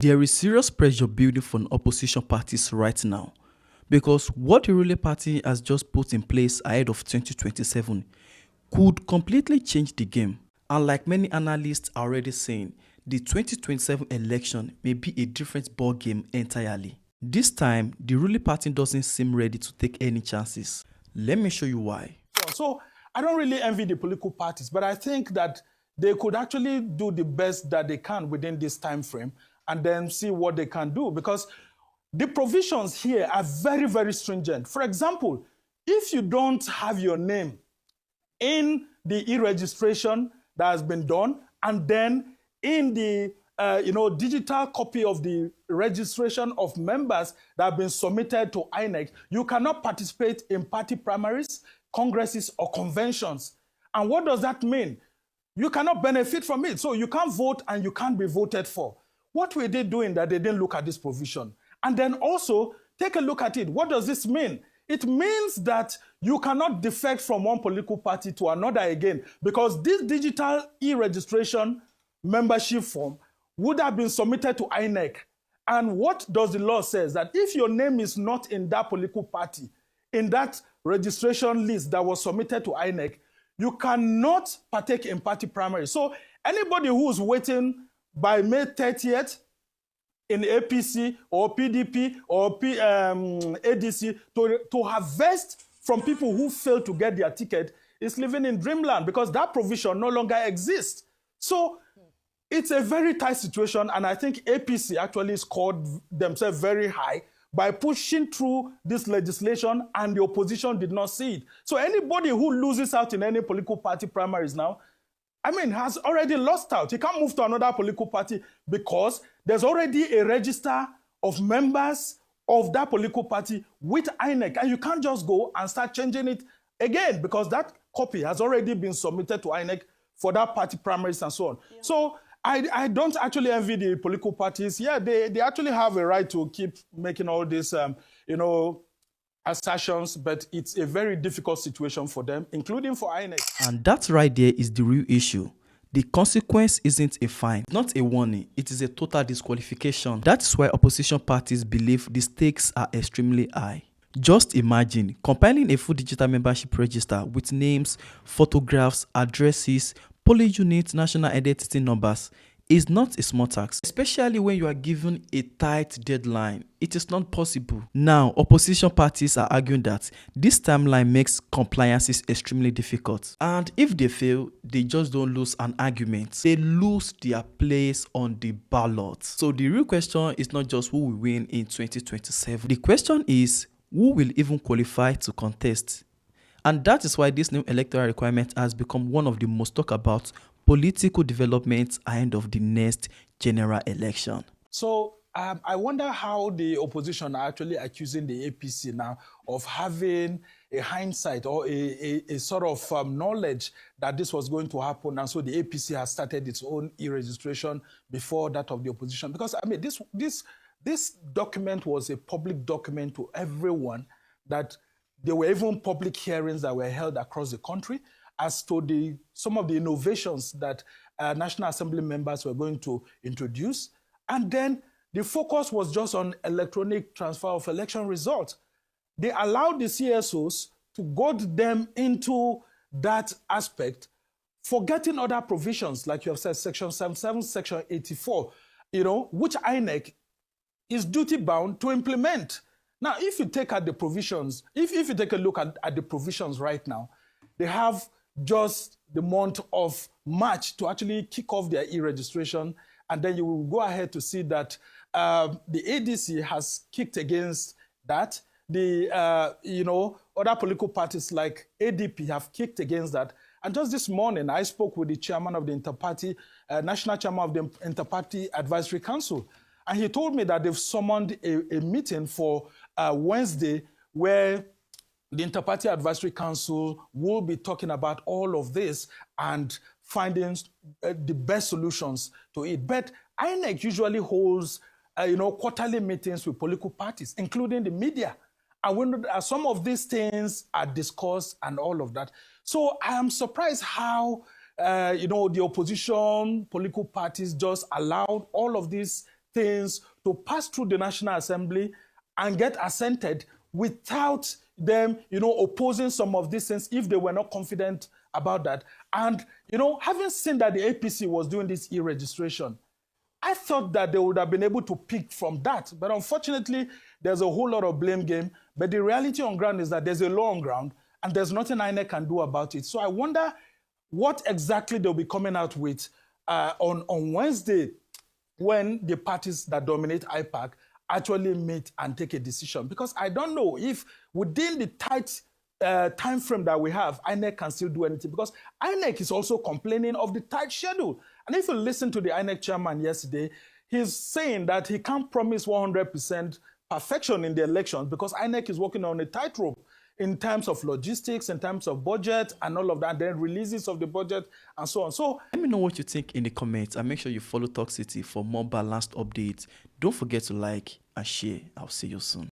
There is serious pressure building for opposition parties right now because what the ruling party has just put in place ahead of 2027 could completely change the game. And like many analysts are already saying, the 2027 election may be a different ballgame entirely. This time, the ruling party doesn't seem ready to take any chances. Let me show you why. So I don't really envy the political parties, but I think that they could actually do the best that they can within this time frame and then see what they can do, because the provisions here are very, very stringent. For example, if you don't have your name in the e-registration that has been done, and then in the digital copy of the registration of members that have been submitted to INEC, you cannot participate in party primaries, congresses, or conventions. And what does that mean? You cannot benefit from it. So you can't vote and you can't be voted for. What were they doing that they didn't look at this provision? And then also, take a look at it. What does this mean? It means that you cannot defect from one political party to another again, because this digital e-registration membership form would have been submitted to INEC. And what does the law say? That if your name is not in that political party, in that registration list that was submitted to INEC, you cannot partake in party primary. So anybody who is waiting by May 30th in APC or PDP or ADC to harvest from people who failed to get their ticket is living in dreamland, because that provision no longer exists. So it's a very tight situation, and I think APC actually scored themselves very high by pushing through this legislation, and the opposition did not see it. So anybody who loses out in any political party primaries now, has already lost out. He can't move to another political party because there's already a register of members of that political party with INEC, and you can't just go and start changing it again, because that copy has already been submitted to INEC for that party primaries and so on. Yeah. So I don't actually envy the political parties. Yeah, they actually have a right to keep making all these, assertions, but it's a very difficult situation for them, including for INEC. And that right there is the real issue. The consequence isn't a fine, not a warning, it is a total disqualification. That's why opposition parties believe the stakes are extremely high. Just imagine compiling a full digital membership register with names, photographs, addresses, polling units, national identity numbers is not a small task, especially when you are given a tight deadline. It is not possible. Now, opposition parties are arguing that this timeline makes compliances extremely difficult. And if they fail, they just don't lose an argument. They lose their place on the ballot. So the real question is not just who will win in 2027. The question is, who will even qualify to contest? And that is why this new electoral requirement has become one of the most talked about political developments ahead of the next general election. So I wonder how the opposition are actually accusing the APC now of having a hindsight or a sort of knowledge that this was going to happen. And so the APC has started its own e-registration before that of the opposition. Because this document was a public document to everyone, that there were even public hearings that were held across the country as to some of the innovations that National Assembly members were going to introduce. And then the focus was just on electronic transfer of election results. They allowed the CSOs to goad them into that aspect, forgetting other provisions, like you have said, Section 77, Section 84, which INEC is duty-bound to implement. Now, if you take at the provisions, if you take a look at the provisions right now, they have just the month of March to actually kick off their e-registration, and then you will go ahead to see that the ADC has kicked against that. The other political parties like ADP have kicked against that. And just this morning, I spoke with the chairman of the national chairman of the Inter-Party Advisory Council, and he told me that they've summoned a meeting for Wednesday, where the Inter-Party Advisory Council will be talking about all of this and finding the best solutions to it. But INEC usually holds quarterly meetings with political parties, including the media. And when some of these things are discussed and all of that. So I am surprised how the opposition political parties just allowed all of these things to pass through the National Assembly and get assented without them, opposing some of these things if they were not confident about that. And, having seen that the APC was doing this e-registration, I thought that they would have been able to pick from that. But unfortunately, there's a whole lot of blame game. But the reality on ground is that there's a law on ground and there's nothing INEC can do about it. So I wonder what exactly they'll be coming out with on Wednesday when the parties that dominate IPAC actually meet and take a decision. Because I don't know if within the tight time frame that we have, INEC can still do anything, because INEC is also complaining of the tight schedule. And if you listen to the INEC chairman yesterday, he's saying that he can't promise 100% perfection in the elections because INEC is working on a tightrope in terms of logistics, in terms of budget and all of that, then releases of the budget and so on. So let me know what you think in the comments and make sure you follow Talk City for more balanced updates. Don't forget to like and share. I'll see you soon.